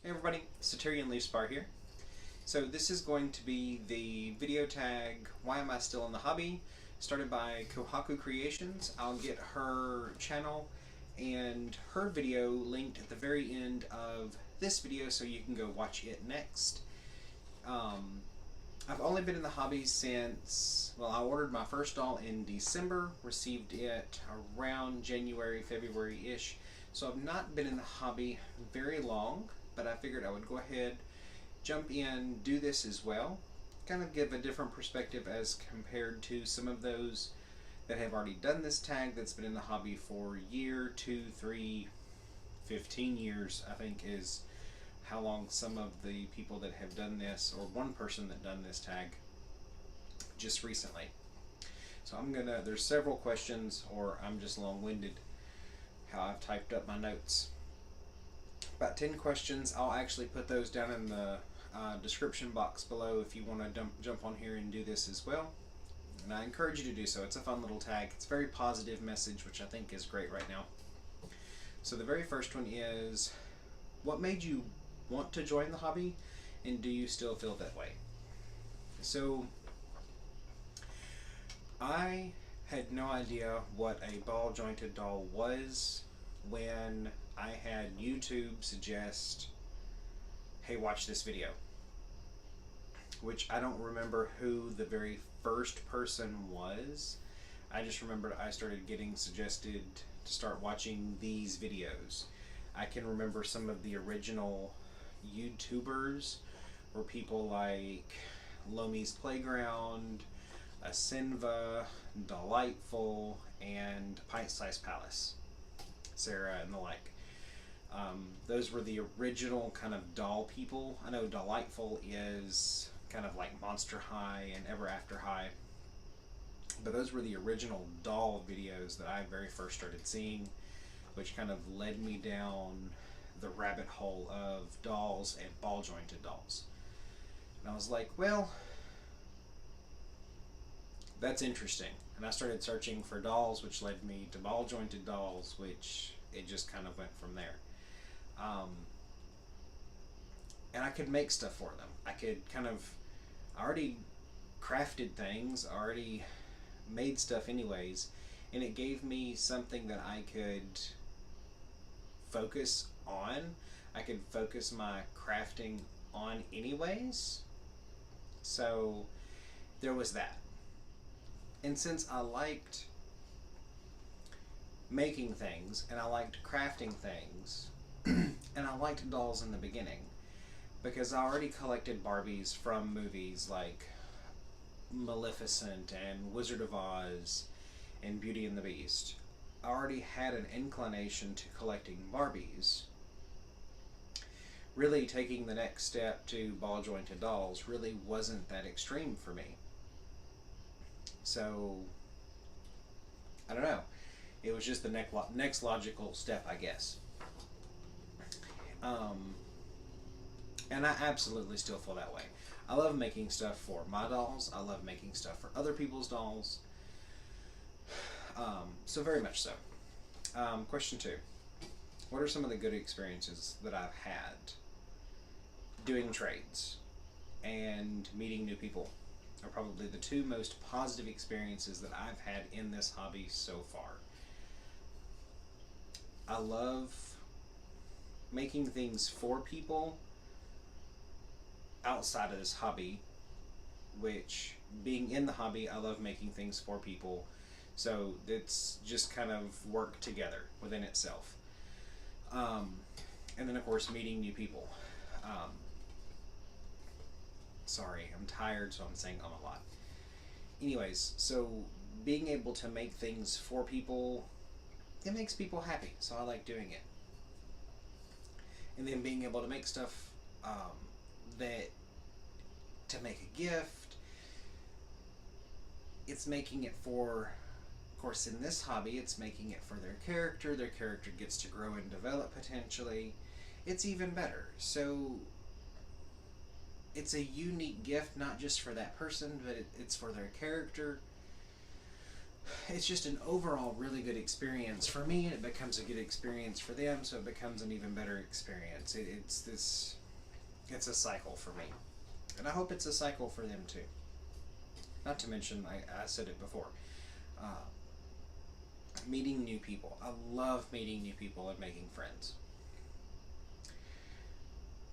Hey everybody, Satyrion Leafspar here. So this is going to be the video tag, Why Am I Still in the Hobby? Started by Kohaku Creations. I'll get her channel and her video linked at the very end of this video so you can go watch it next. I've only been in the hobby since, well, I ordered my first doll in December, received it around January, February-ish, so I've not been in the hobby very long, but I figured I would go ahead, jump in, do this as well, kind of give a different perspective as compared to some of those that have already done this tag that's been in the hobby for a year, 2, 3, 15 years, I think is how long some of the people that have done this, or one person that done this tag just recently. So there's several questions, or I'm just long-winded how I've typed up my notes. About 10 questions. I'll actually put those down in the description box below if you want to jump on here and do this as well. And I encourage you to do so. It's a fun little tag. It's a very positive message, which I think is great right now. So the very first one is, what made you want to join the hobby, and do you still feel that way? So I had no idea what a ball jointed doll was when I had YouTube suggest, hey, watch this video, which I don't remember who the very first person was. I just remember I started getting suggested to start watching these videos. I can remember some of the original YouTubers were people like Lomi's Playground, Asinva, Delightful, and Pint Size Palace, Sarah and the like. Those were the original kind of doll people. I know Delightful is kind of like Monster High and Ever After High, but those were the original doll videos that I very first started seeing, which kind of led me down the rabbit hole of dolls and ball jointed dolls. And I was like, well, that's interesting. And I started searching for dolls, which led me to ball jointed dolls, which it just kind of went from there. And I could make stuff for them. I already crafted things, already made stuff anyways, and it gave me something that I could focus on. I could focus my crafting on anyways. So there was that. And since I liked making things and I liked crafting things and I liked dolls in the beginning, because I already collected Barbies from movies like Maleficent and Wizard of Oz and Beauty and the Beast. I already had an inclination to collecting Barbies. Really taking the next step to ball jointed dolls really wasn't that extreme for me. So, I don't know. It was just the next logical step, I guess. And I absolutely still feel that way. I love making stuff for my dolls. I love making stuff for other people's dolls. So very much so. Question 2. What are some of the good experiences that I've had doing trades and meeting new people? Are probably the two most positive experiences that I've had in this hobby so far. I love making things for people outside of this hobby, which, being in the hobby, I love making things for people. So it's just kind of work together within itself. And then, of course, meeting new people. Sorry, I'm tired, so I'm saying a lot. Anyways, so being able to make things for people, it makes people happy, so I like doing it. And then being able to make stuff to make a gift, it's making it for, of course in this hobby, it's making it for their character gets to grow and develop potentially. It's even better. So it's a unique gift, not just for that person, but it's for their character. it's just an overall really good experience for me, and it becomes a good experience for them, so it becomes an even better experience. It's a cycle for me, and I hope it's a cycle for them too. Not to mention, I said it before, uh, meeting new people. I love meeting new people and making friends.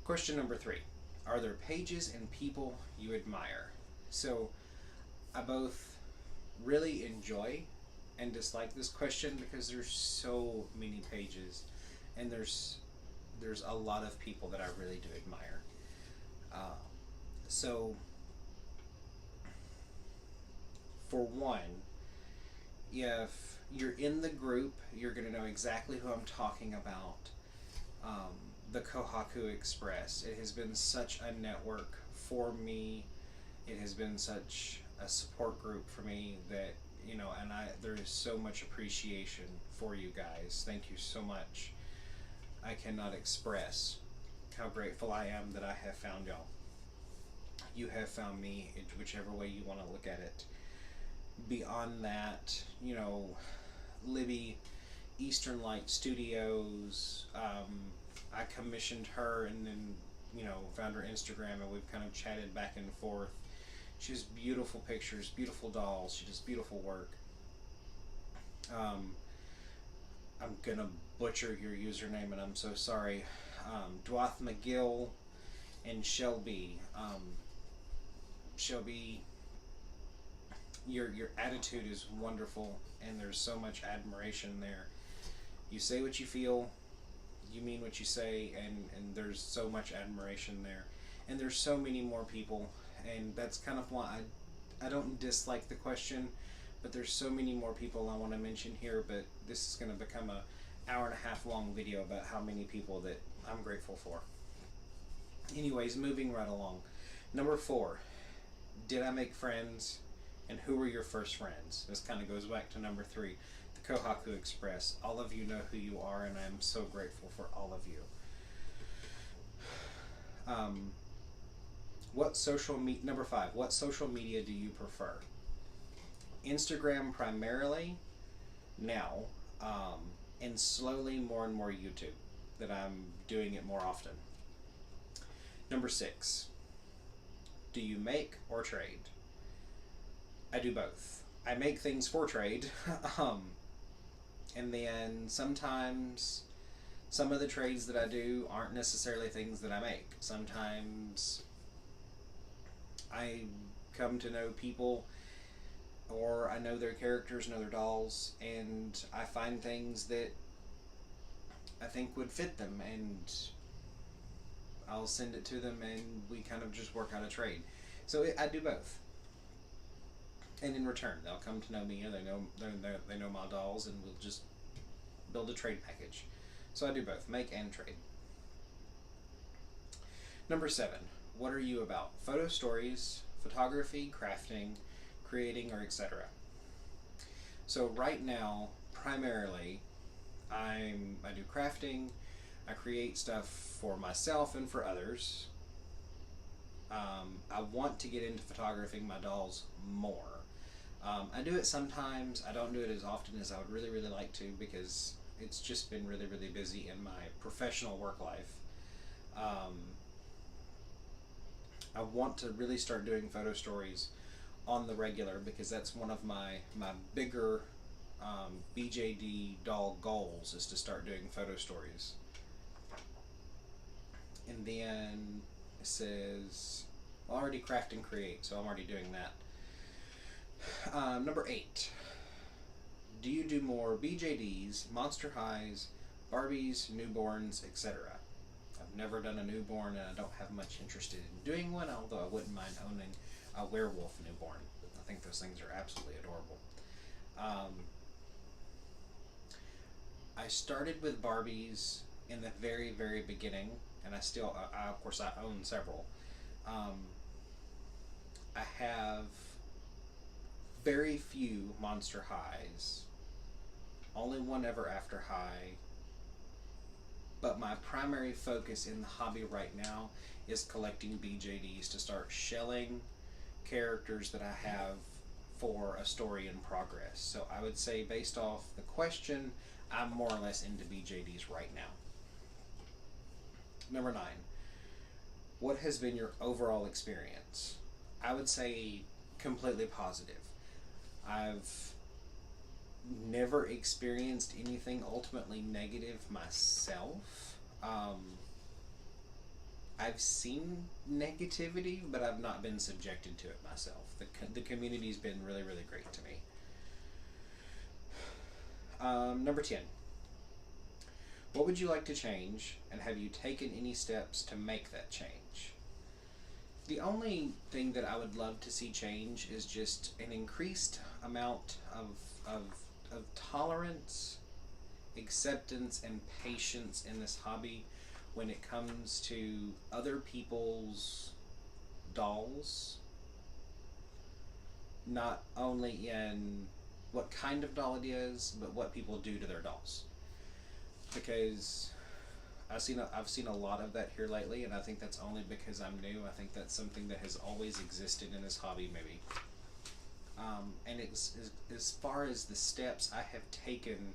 Question number 3: are there pages and people you admire? So I both really enjoy and dislike this question because there's so many pages, and there's a lot of people that I really do admire. Uh, so for one, if you're in the group, you're going to know exactly who I'm talking about. Um, the Kohaku Express. It has been such a network for me. It has been such a support group for me that, and there is so much appreciation for you guys. Thank you so much. I cannot express how grateful I am that I have found y'all. You have found me, in whichever way you want to look at it. Beyond that, Libby, Eastern Light Studios, I commissioned her, and then found her Instagram, and we've kind of chatted back and forth. She has beautiful pictures, beautiful dolls. She does beautiful work. I'm gonna butcher your username, and I'm so sorry. Dwath McGill and Shelby. Shelby, your attitude is wonderful, and there's so much admiration there. You say what you feel, you mean what you say, and there's so much admiration there. And there's so many more people, and that's kind of why I don't dislike the question, but there's so many more people I want to mention here, but this is going to become a hour and a half long video about how many people that I'm grateful for. Anyways, moving right along. Number 4, did I make friends, and who were your first friends? This kind of goes back to number 3, the Kohaku Express. All of you know who you are, and I'm so grateful for all of you. Number 5, what social media do you prefer? Instagram primarily now, and slowly more and more YouTube, that I'm doing it more often. Number 6, do you make or trade? I do both. I make things for trade, and then sometimes some of the trades that I do aren't necessarily things that I make. Sometimes I come to know people, or I know their characters, know their dolls, and I find things that I think would fit them, and I'll send it to them, and we kind of just work out a trade. So I do both. And in return, they'll come to know me, and they know my dolls, and we'll just build a trade package. So I do both, make and trade. Number 7, what are you about? Photo stories, photography, crafting, creating, or etc. So right now, primarily, I do crafting. I create stuff for myself and for others. I want to get into photographing my dolls more. I do it sometimes. I don't do it as often as I would really, really like to, because it's just been really, really busy in my professional work life. I want to really start doing photo stories on the regular, because that's one of my bigger BJD doll goals, is to start doing photo stories. And then it says, well, I already craft and create, so I'm already doing that. Number 8, do you do more BJDs, Monster Highs, Barbies, newborns, etc.? I've never done a newborn, and I don't have much interest in doing one, although I wouldn't mind owning a werewolf newborn. I think those things are absolutely adorable. I started with Barbies in the very, very beginning, and I still, of course, I own several. I have very few Monster Highs, only one ever after high, but my primary focus in the hobby right now is collecting BJDs to start shelling characters that I have for a story in progress. So I would say, based off the question, I'm more or less into BJDs right now. Number 9. What has been your overall experience? I would say completely positive. I've never experienced anything ultimately negative myself. I've seen negativity, but I've not been subjected to it myself. The community's been really, really great to me. Number 10. What would you like to change, and have you taken any steps to make that change? The only thing that I would love to see change is just an increased amount of, of tolerance, acceptance, and patience in this hobby when it comes to other people's dolls. Not only in what kind of doll it is, but what people do to their dolls. Because I've seen a lot of that here lately, and I think that's only because I'm new. I think that's something that has always existed in this hobby, maybe. And as far as the steps I have taken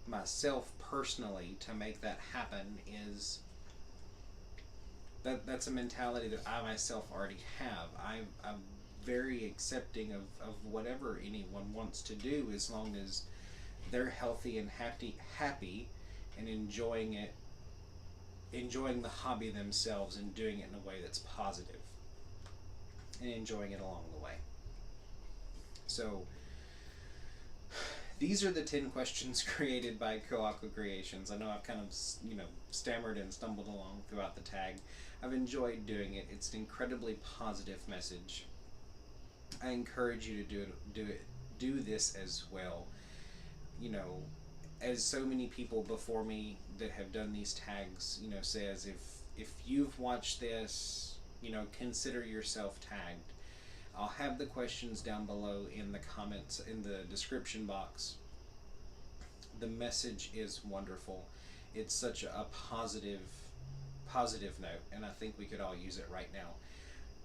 myself personally to make that happen, is that's a mentality that I myself already have. I'm very accepting of whatever anyone wants to do, as long as they're healthy and happy and enjoying the hobby themselves, and doing it in a way that's positive and enjoying it along the way. So these are the 10 questions created by Koaka Creations. I know I've kind of stammered and stumbled along throughout the tag. I've enjoyed doing it. It's an incredibly positive message. I encourage you to do this as well. As so many people before me that have done these tags, says, if you've watched this, consider yourself tagged. I'll have the questions down below in the comments, in the description box. The message is wonderful. It's such a positive note, and I think we could all use it right now.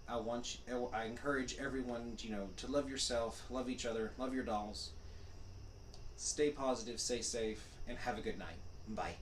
I encourage everyone, to love yourself, love each other, love your dolls. Stay positive, stay safe, and have a good night. Bye.